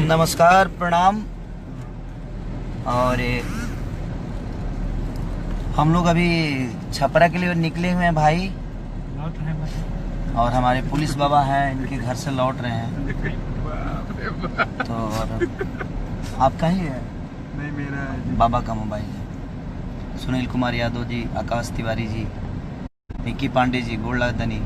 नमस्कार, प्रणाम। और हम लोग अभी छपरा के लिए निकले हुए हैं भाई, और हमारे पुलिस बाबा हैं, इनके घर से लौट रहे हैं। तो और आपका ही है? नहीं, मेरा है। बाबा का मोबाइल है। सुनील कुमार यादव जी, आकाश तिवारी जी, विक्की पांडे जी, गोल्डनी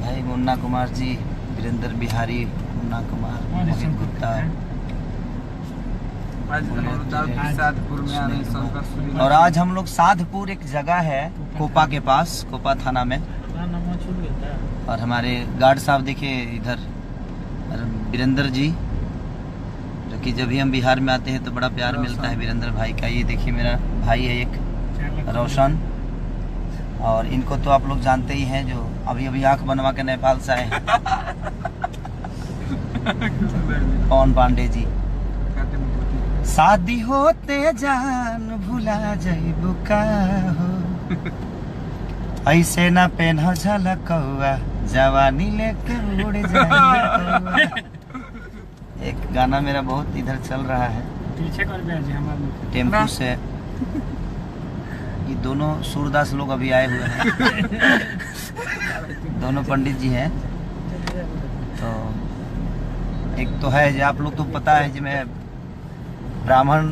भाई, मुन्ना कुमार जी, वीरेंद्र बिहारी, मुन्ना कुमार, मोहित गुप्ता, साधपुर में आ रहे हैं शंकर। और आज हम लोग साधपुर, एक जगह है कोपा के पास, कोपा थाना में। और हमारे गार्ड साहब देखिए इधर, वीरेंद्र जी, जो कि जब भी हम बिहार में आते हैं तो बड़ा प्यार मिलता है वीरेंद्र भाई का। ये देखिए मेरा भाई है एक, रोशन। और इनको तो आप लोग जानते ही हैं, जो अभी अभी आंख बनवा के नेपाल से आए हैं, पवन पांडे जी। शादी होते जान भुला जाइबू का हो, ऐसे ना पेन्ह झलकौआ, जवानी लेके उड़ जाए। एक गाना मेरा बहुत इधर चल रहा है, टेम्पू से। ये दोनों सूरदास लोग अभी आए हुए हैं, दोनों पंडित जी हैं। तो एक तो है जो आप लोग तो पता है, जो मैं ब्राह्मण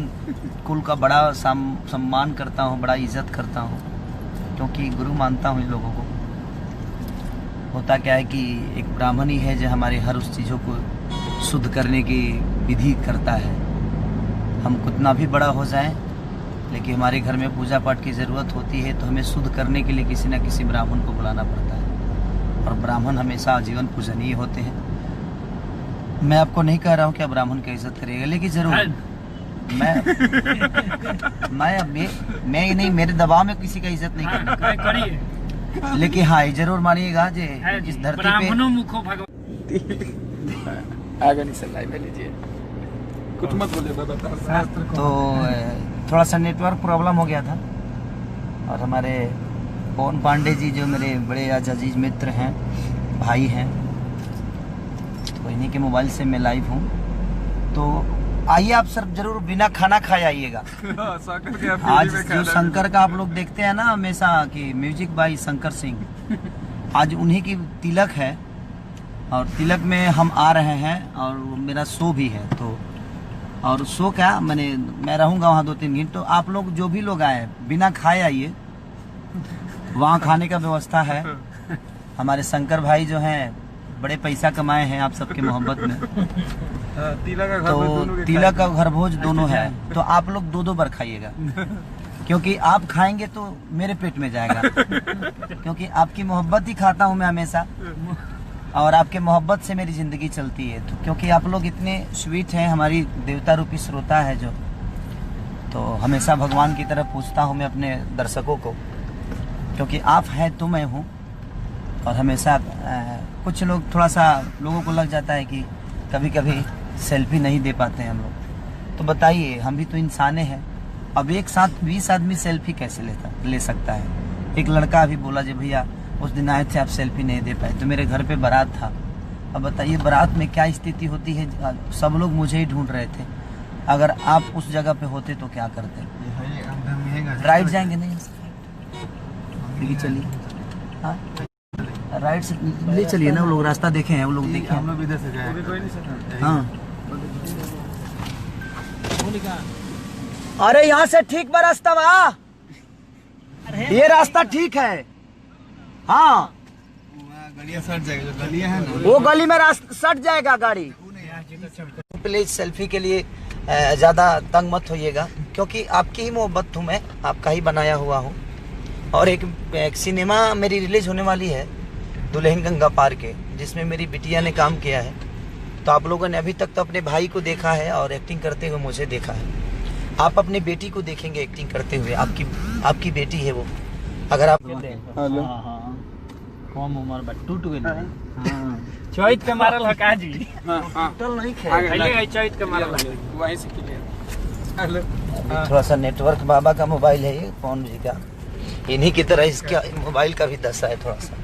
कुल का बड़ा सम्मान करता हूँ, बड़ा इज्जत करता हूँ, क्योंकि गुरु मानता हूँ इन लोगों को। होता क्या है कि एक ब्राह्मण ही है जो हमारे हर उस चीज़ों को शुद्ध करने की विधि करता है। हम कितना भी बड़ा हो जाएं, लेकिन हमारे घर में पूजा पाठ की ज़रूरत होती है, तो हमें शुद्ध करने के लिए किसी न किसी ब्राह्मण को बुलाना पड़ता है। और ब्राह्मण हमेशा आजीवन पूजनीय होते हैं। मैं आपको नहीं कह रहा हूँ कि आप ब्राह्मण की इज्जत करिएगा, लेकिन ज़रूर मैं नहीं, मेरे दबाव में किसी का इज्जत नहीं करना, लेकिन हाँ ये जरूर मानिएगा जे इस धरती पे आगे नहीं चल रहा लीजिए, कुछ मत बोले। तो थोड़ा सा नेटवर्क प्रॉब्लम हो गया था, और हमारे पवन पांडे जी जो मेरे बड़े अजीज मित्र हैं, भाई हैं, तो इन्हीं के मोबाइल से मैं लाइव हूँ। तो आइए आप सर जरूर बिना खाना खाए आइएगा। आज जो शंकर का आप लोग देखते हैं ना हमेशा कि म्यूजिक बाय शंकर सिंह, आज उन्हीं की तिलक है, और तिलक में हम आ रहे हैं, और मेरा शो भी है। तो और शो क्या, मैं रहूँगा वहाँ 2-3 दिन। तो आप लोग जो भी लोग आए बिना खाए आइए, वहाँ खाने का व्यवस्था है। हमारे शंकर भाई जो हैं बड़े पैसा कमाए हैं आप सबके मोहब्बत में, तो तिलक का घर भोज दोनों है। तो आप लोग 2-2 बार खाइएगा, क्योंकि आप खाएंगे तो मेरे पेट में जाएगा, क्योंकि आपकी मोहब्बत ही खाता हूँ मैं हमेशा, और आपके मोहब्बत से मेरी ज़िंदगी चलती है। तो क्योंकि आप लोग इतने स्वीट हैं, हमारी देवता रूपी श्रोता है जो, तो हमेशा भगवान की तरफ पूछता हूँ मैं अपने दर्शकों को, क्योंकि आप हैं तो मैं हूँ। और हमेशा कुछ लोग, थोड़ा सा लोगों को लग जाता है कि कभी कभी सेल्फी नहीं दे पाते हैं हम लोग। तो बताइए, हम भी तो इंसाने हैं। अब एक साथ 20 आदमी सेल्फी कैसे ले सकता है? एक लड़का अभी बोला जी भैया उस दिन आए थे आप सेल्फी नहीं दे पाए, तो मेरे घर पे बारात था। अब बताइए बारात में क्या स्थिति होती है, सब लोग मुझे ही ढूंढ रहे थे। अगर आप उस जगह पे होते तो क्या करते? राइट जाएंगे? नहीं चलिए, हाँ राइट से ले चलिए ना, वो लोग रास्ता देखे हैं, वो लोग देखे, हम लोग इधर से जाए। हाँ, अरे यहाँ से ठीक बा रास्ता बा, ये रास्ता ठीक है। हाँ, गलियां सट जाएगा, जो गलियां है ना, वो गली में रास्ता सट जाएगा गाड़ी। प्लीज सेल्फी के लिए ज्यादा तंग मत होइएगा, क्योंकि आपकी ही मोहब्बत हूँ मैं, आपका ही बनाया हुआ हूँ। और एक सिनेमा मेरी रिलीज होने वाली है, दुल्हन गंगा पार के, जिसमें मेरी बिटिया ने काम किया है। तो आप लोगों ने अभी तक तो अपने भाई को देखा है और एक्टिंग करते हुए मुझे देखा है, आप अपनी बेटी को देखेंगे एक्टिंग करते हुए। आपकी बेटी है वो, अगर आप कम उम्र बा टूट गई। चौथ के मारल है का जी? टल नहीं खे, चौथ के मारल वहीं से क्लियर। अभी थोड़ा सा नेटवर्क, बाबा का मोबाइल है ये, पवन जी का, इन्हीं की तरह इसका मोबाइल का भी दशा है थोड़ा सा,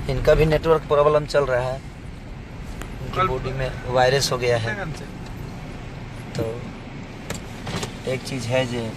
इनका भी नेटवर्क प्रॉब्लम चल रहा है, इनकी बॉडी में वायरस हो गया है। तो एक चीज है जो